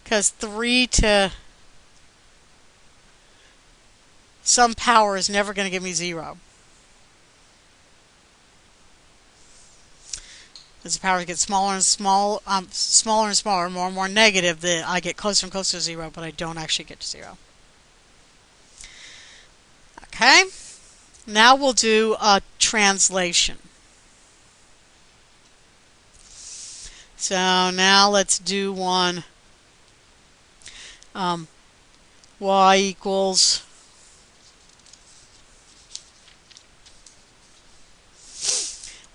because 3 to some power is never going to give me 0. As the powers get smaller and smaller, more and more negative, I get closer and closer to 0, but I don't actually get to 0. Okay, now we'll do a translation. So now let's do one. Y equals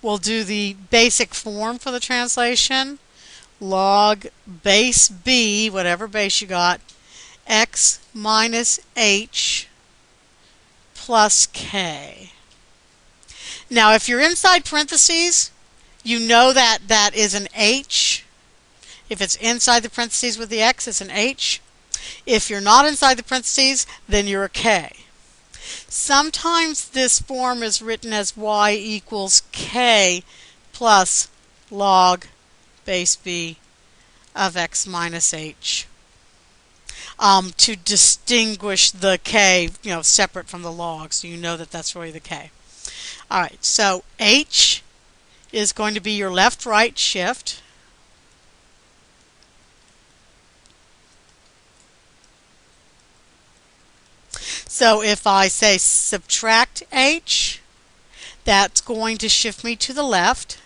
we'll do the basic form for the translation. Log base b, whatever base you got, x minus h plus k. Now if you're inside parentheses, you know that that is an h. If it's inside the parentheses with the x, it's an h. If you're not inside the parentheses, then you're a k. Sometimes this form is written as y equals k plus log base b of x minus h, to distinguish the k, separate from the log, so you know that that's really the k. All right, so h is going to be your left-right shift. So if I say subtract h, that's going to shift me to the left.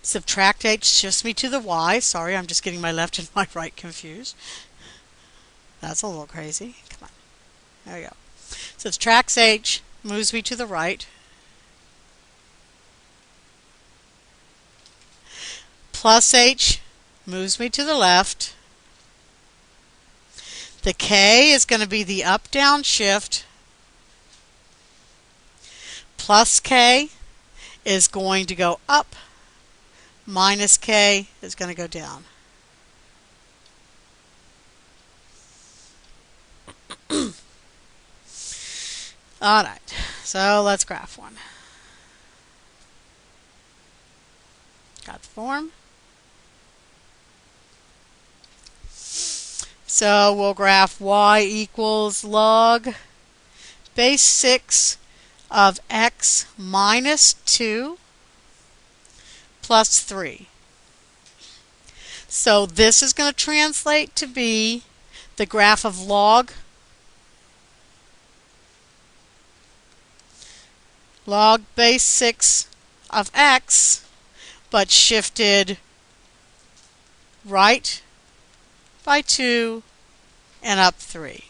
Subtract h shifts me to the y. Sorry, I'm just getting my left and my right confused. That's a little crazy. Come on. There we go. Subtracts h moves me to the right. Plus h moves me to the left. The k is going to be the up-down shift. Plus k is going to go up. Minus k is going to go down. All right, so let's graph one. Got the form. So we'll graph y equals log base 6 of x minus 2 plus 3. So this is going to translate to be the graph of log base 6 of x, but shifted right by 2 and up 3.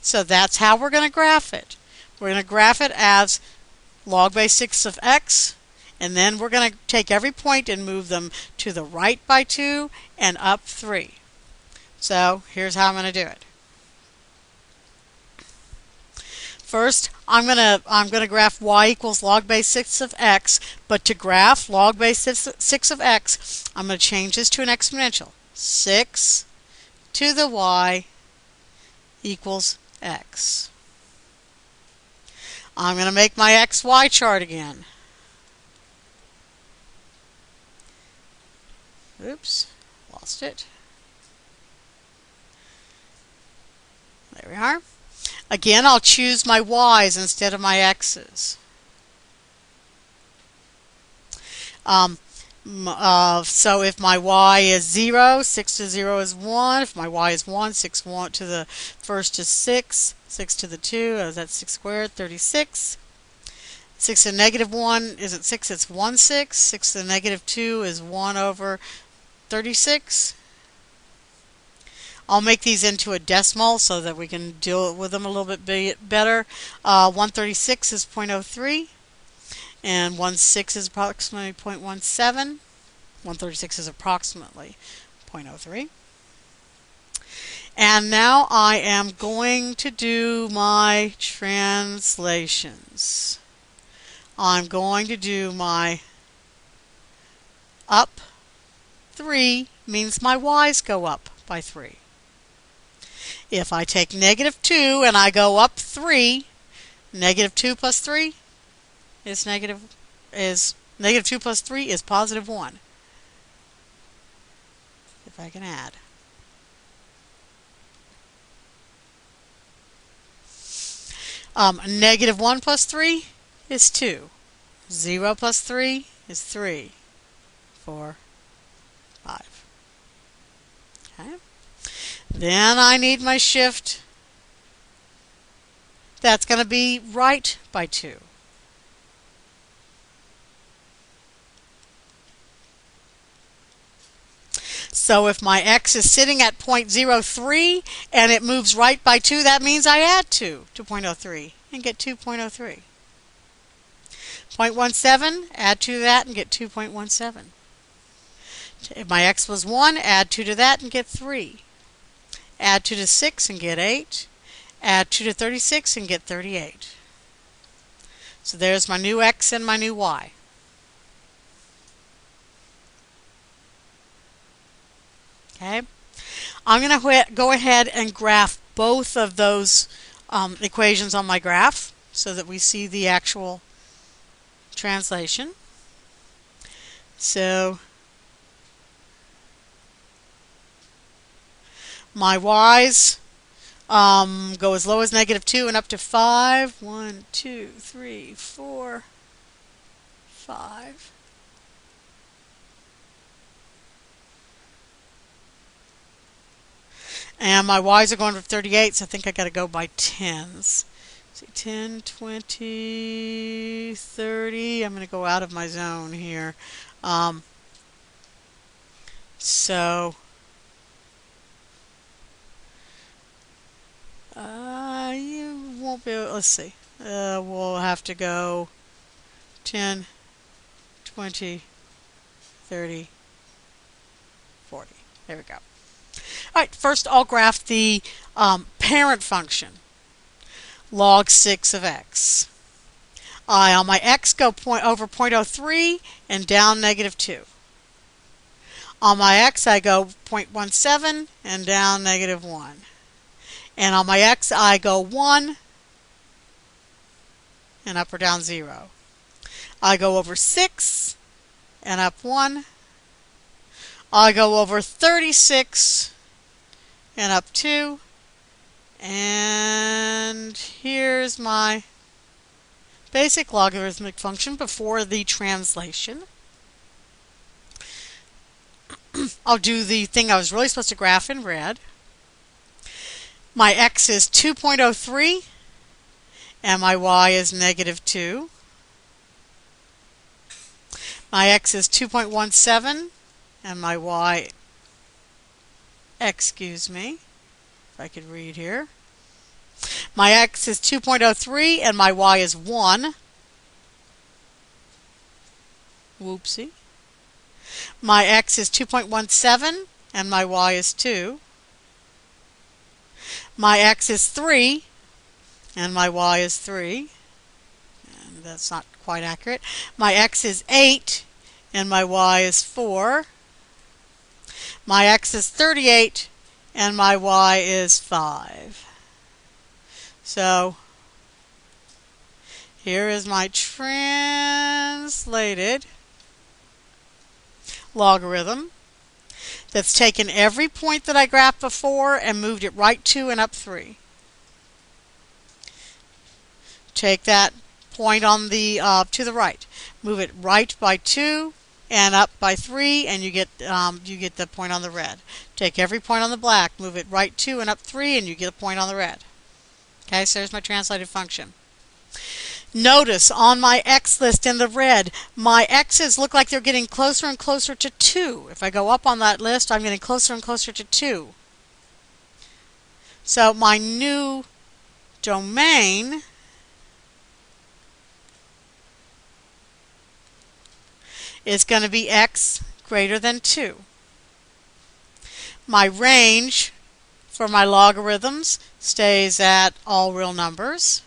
So that's how we're going to graph it. We're going to graph it as log base 6 of x, and then we're going to take every point and move them to the right by 2 and up 3. So here's how I'm going to do it. First, I'm going to graph y equals log base 6 of x, but to graph log base 6 of x, I'm going to change this to an exponential. 6 to the y equals x. I'm going to make my xy chart again. Oops, lost it. There we are. Again, I'll choose my y's instead of my x's. So if my y is 0, 6 to 0 is 1. If my y is 1, 6 to the first is 6. 6 to the 2, that's 6 squared, 36. 6 to the negative 1 isn't 6, it's 1 6. 6 to the negative 2 is 1 over 36. I'll make these into a decimal so that we can deal with them a little bit better. 136 is 0.03. And 1/6 is approximately 0.17. 136 is approximately 0.03. And now I am going to do my translations. I'm going to do my up 3 means my y's go up by 3. If I take negative 2 and I go up 3, negative 2 plus 3 is negative Negative 2 plus 3 is positive 1. If I can add. Negative 1 plus 3 is 2. 0 plus 3 is 3, 4, 5. Okay. Then I need my shift. That's going to be right by 2. So if my x is sitting at 0.03 and it moves right by 2, that means I add 2 to 0.03 and get 2.03. 0.17, add 2 to that and get 2.17. If my x was 1, add 2 to that and get 3. Add 2 to 6 and get 8. Add 2 to 36 and get 38. So there's my new x and my new y. Okay. I'm going to go ahead and graph both of those equations on my graph so that we see the actual translation. So my y's go as low as negative 2 and up to 5. 1, 2, 3, 4, 5. And my y's are going from 38, so I think I got to go by tens. See, 10, 20, 30. I'm going to go out of my zone here. So you won't be able, let's see. We'll have to go 10, 20, 30, 40. There we go. All right, first I'll graph the parent function, log 6 of x. On my x go over 0.03 and down negative 2. On my x I go 0.17 and down negative 1. And on my x I go 1 and up or down 0. I go over 6 and up 1. I go over 36 and up 2, and here's my basic logarithmic function before the translation. I'll do the thing I was really supposed to graph in red. My x is 2.03 and my y is negative 2. My x is 2.17 and my y, excuse me, if I could read here. My x is 2.03 and my y is 1. Whoopsie. My x is 2.17 and my y is 2. My x is 3 and my y is 3. And that's not quite accurate. My x is 8 and my y is 4. My x is 38 and my y is 5. So here is my translated logarithm that's taken every point that I graphed before and moved it right 2 and up 3. Take that point on the to the right, move it right by 2 and up by 3, and you get the point on the red. Take every point on the black, move it right 2 and up 3, and you get a point on the red. Okay, so there's my translated function. Notice on my x list in the red, my x's look like they're getting closer and closer to 2. If I go up on that list, I'm getting closer and closer to 2. So my new domain is going to be x greater than 2. My range for my logarithms stays at all real numbers.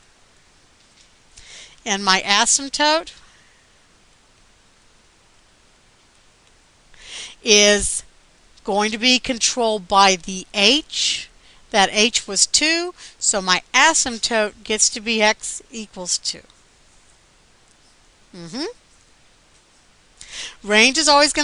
And my asymptote is going to be controlled by the h. That h was 2, so my asymptote gets to be x equals 2. Range is always going to